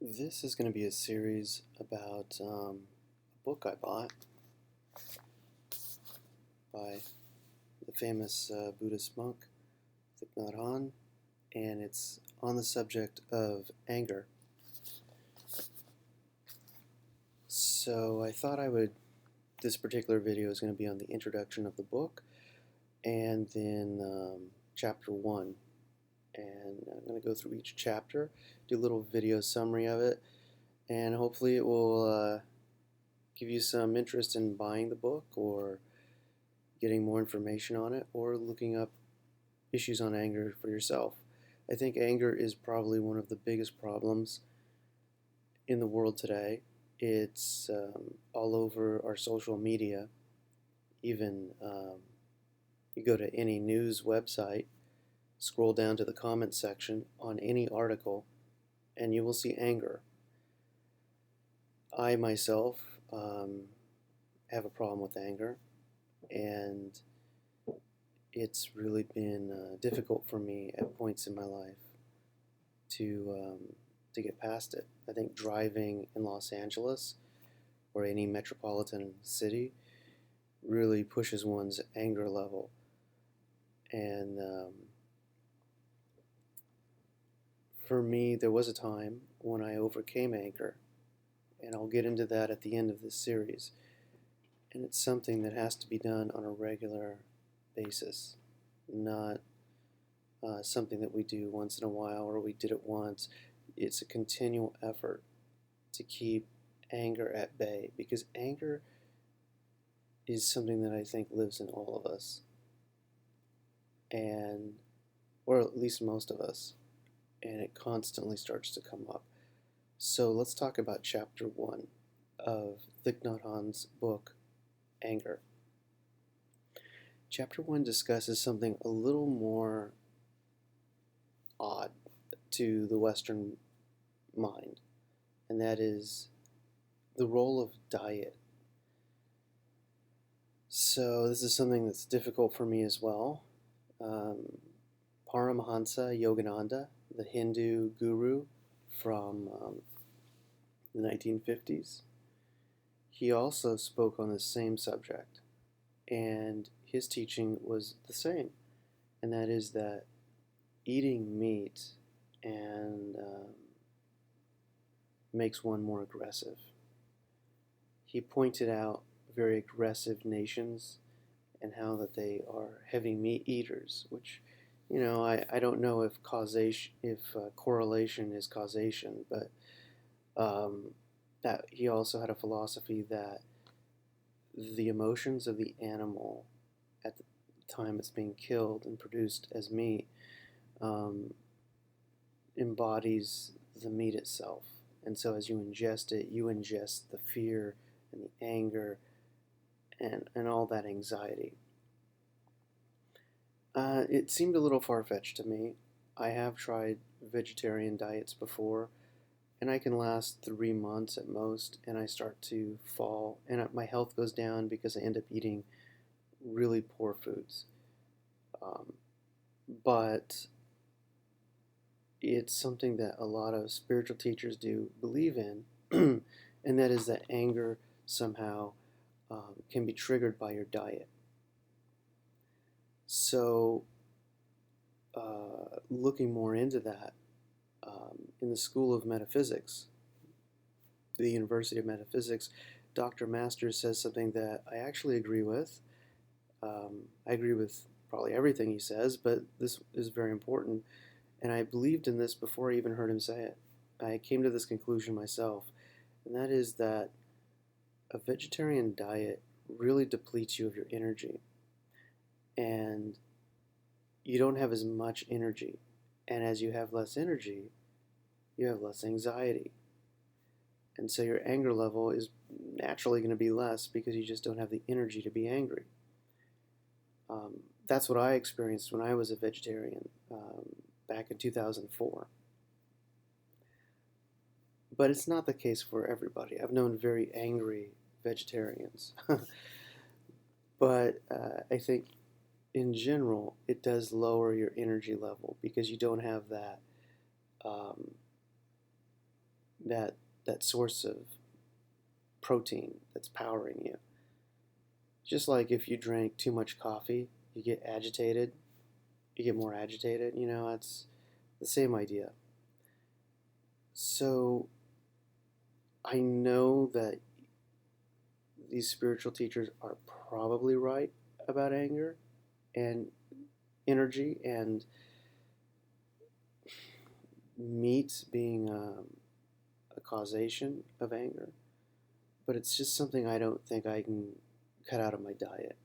This is going to be a series about a book I bought by the famous Buddhist monk Thich Nhat Hanh, and it's on the subject of anger. So I thought this particular video is going to be on the introduction of the book, and then chapter 1. And I'm going to go through each chapter, do a little video summary of it, and hopefully it will give you some interest in buying the book or getting more information on it or looking up issues on anger for yourself. I think anger is probably one of the biggest problems in the world today. It's all over our social media. Even you go to any news website, scroll down to the comments section on any article, and you will see anger. I myself have a problem with anger, and it's really been difficult for me at points in my life to get past it. I think driving in Los Angeles or any metropolitan city really pushes one's anger level, and for me, there was a time when I overcame anger, and I'll get into that at the end of this series. And it's something that has to be done on a regular basis, not something that we do once in a while or we did it once. It's a continual effort to keep anger at bay, because anger is something that I think lives in all of us, and or at least most of us, and it constantly starts to come up. So let's talk about chapter 1 of Thich Nhat Hanh's book, Anger. Chapter 1 discusses something a little more odd to the Western mind, and that is the role of diet. So this is something that's difficult for me as well. Paramhansa Yogananda, the Hindu guru from the 1950s, he also spoke on the same subject, and his teaching was the same, and that is that eating meat and makes one more aggressive. He pointed out very aggressive nations and how that they are heavy meat eaters, which, I don't know if correlation is causation, but that he also had a philosophy that the emotions of the animal at the time it's being killed and produced as meat embodies the meat itself. And so as you ingest it, you ingest the fear and the anger and all that anxiety. It seemed a little far-fetched to me. I have tried vegetarian diets before, and I can last 3 months at most, and I start to fall, and my health goes down because I end up eating really poor foods. But it's something that a lot of spiritual teachers do believe in, and that is that anger somehow can be triggered by your diet. So looking more into that, in the School of Metaphysics, the University of Metaphysics, Dr. Masters says something that I actually agree with. I agree with probably everything he says, but this is very important, and I believed in this before I even heard him say it. I came to this conclusion myself, and that is that a vegetarian diet really depletes you of your energy, and you don't have as much energy, and as you have less energy, you have less anxiety, and so your anger level is naturally going to be less because you just don't have the energy to be angry. That's what I experienced when I was a vegetarian back in 2004. But it's not the case for everybody. I've known very angry vegetarians. But I think in general, it does lower your energy level because you don't have that that that source of protein that's powering you. Just like if you drink too much coffee, you get agitated, you get more agitated, it's the same idea. So I know that these spiritual teachers are probably right about anger and energy and meat being a causation of anger, but it's just something I don't think I can cut out of my diet.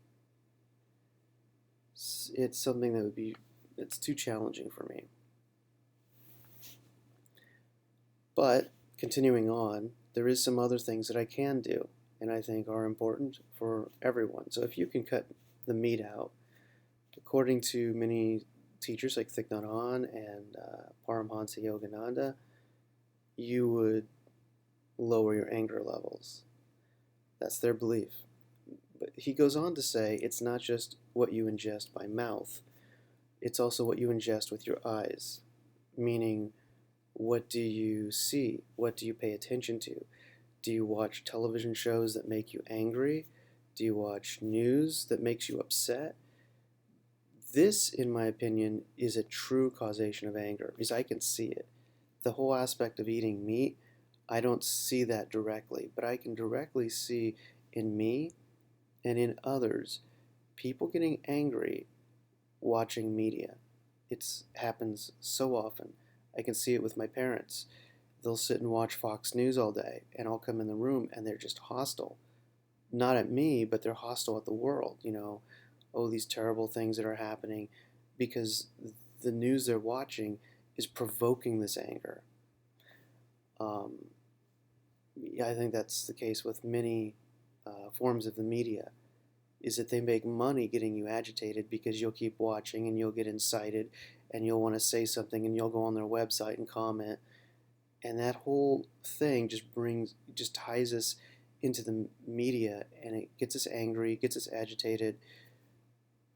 It's something it's too challenging for me. But continuing on, there is some other things that I can do and I think are important for everyone. So if you can cut the meat out, according to many teachers like Thich Nhat Hanh and Paramhansa Yogananda, you would lower your anger levels. That's their belief. But he goes on to say it's not just what you ingest by mouth, it's also what you ingest with your eyes, meaning what do you see? What do you pay attention to? Do you watch television shows that make you angry? Do you watch news that makes you upset? This, in my opinion, is a true causation of anger because I can see it. The whole aspect of eating meat, I don't see that directly, but I can directly see in me and in others people getting angry watching media. It happens so often. I can see it with my parents. They'll sit and watch Fox News all day, and I'll come in the room and they're just hostile. Not at me, but they're hostile at the world. Oh, these terrible things that are happening because the news they're watching is provoking this anger. I think that's the case with many forms of the media, is that they make money getting you agitated because you'll keep watching and you'll get incited and you'll want to say something and you'll go on their website and comment. And that whole thing just ties us into the media and it gets us angry, gets us agitated.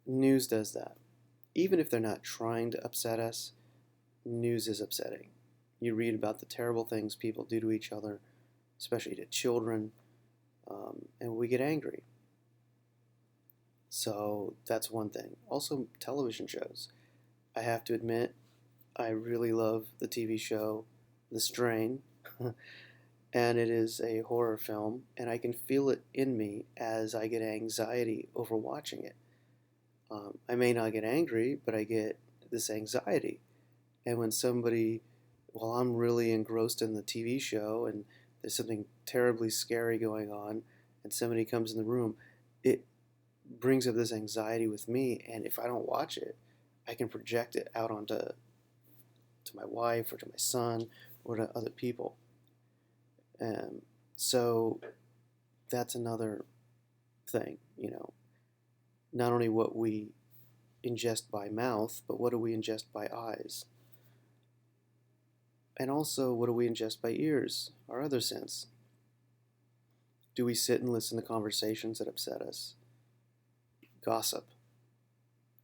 News does that. Even if they're not trying to upset us, news is upsetting. You read about the terrible things people do to each other, especially to children, and we get angry. So that's one thing. Also, television shows. I have to admit, I really love the TV show The Strain, and it is a horror film, and I can feel it in me as I get anxiety over watching it. I may not get angry, but I get this anxiety. And while I'm really engrossed in the TV show and there's something terribly scary going on, and somebody comes in the room, it brings up this anxiety with me. And if I don't watch it, I can project it out onto my wife or to my son or to other people. So that's another thing, not only what we ingest by mouth, but what do we ingest by eyes? And also, what do we ingest by ears, our other sense? Do we sit and listen to conversations that upset us? Gossip,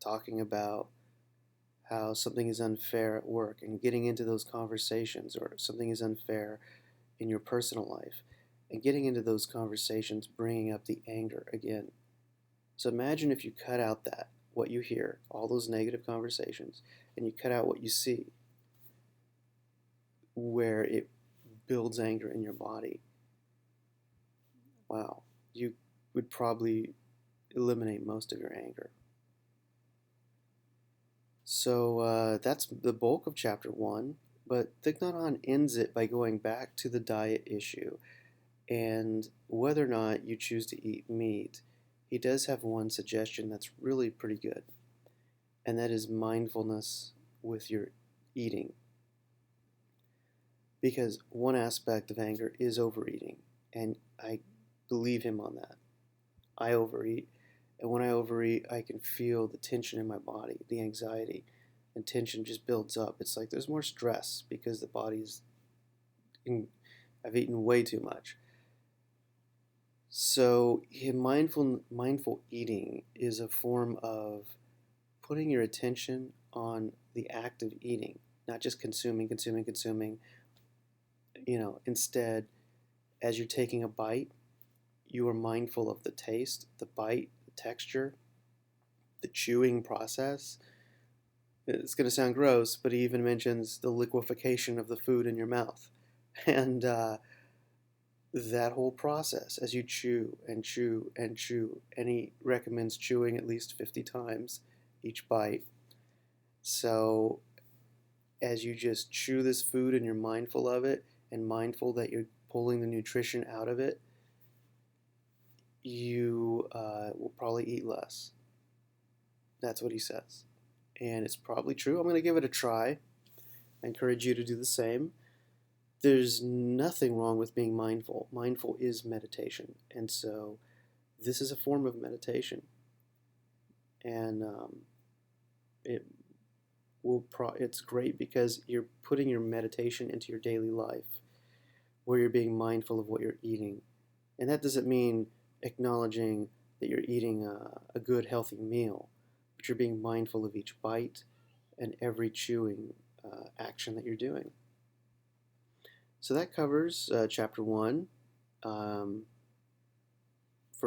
talking about how something is unfair at work and getting into those conversations, or something is unfair in your personal life, and getting into those conversations, bringing up the anger again. So imagine if you cut out what you hear, all those negative conversations, and you cut out what you see, where it builds anger in your body. Wow, you would probably eliminate most of your anger. So that's the bulk of chapter 1, but Thich Nhat Hanh ends it by going back to the diet issue and whether or not you choose to eat meat. He does have one suggestion that's really pretty good, and that is mindfulness with your eating. Because one aspect of anger is overeating, and I believe him on that. I overeat, and when I overeat, I can feel the tension in my body, the anxiety, and tension just builds up. It's like there's more stress because the body's, I've eaten way too much. So mindful eating is a form of putting your attention on the act of eating, not just consuming, Instead, as you're taking a bite, you are mindful of the taste, the bite, the texture, the chewing process. It's going to sound gross, but he even mentions the liquefaction of the food in your mouth. And that whole process as you chew and chew and chew, and he recommends chewing at least 50 times each bite. So as you just chew this food and you're mindful of it and mindful that you're pulling the nutrition out of it, you will probably eat less. That's what he says. And it's probably true. I'm going to give it a try. I encourage you to do the same. There's nothing wrong with being mindful. Mindful is meditation. And so this is a form of meditation. And it's great because you're putting your meditation into your daily life, where you're being mindful of what you're eating. And that doesn't mean acknowledging that you're eating a good, healthy meal, but you're being mindful of each bite and every chewing action that you're doing. So that covers chapter 1. For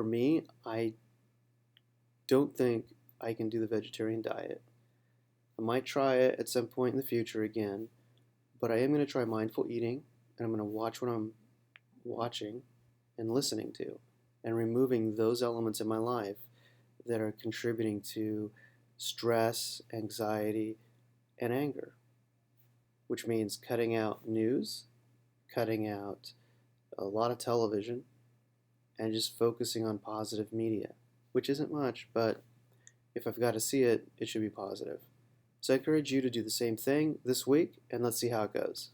me, I don't think I can do the vegetarian diet. I might try it at some point in the future again, but I am going to try mindful eating, and I'm going to watch what I'm watching and listening to, and removing those elements in my life that are contributing to stress, anxiety, and anger, which means cutting out news, cutting out a lot of television, and just focusing on positive media, which isn't much, but if I've got to see it, it should be positive. So I encourage you to do the same thing this week, and let's see how it goes.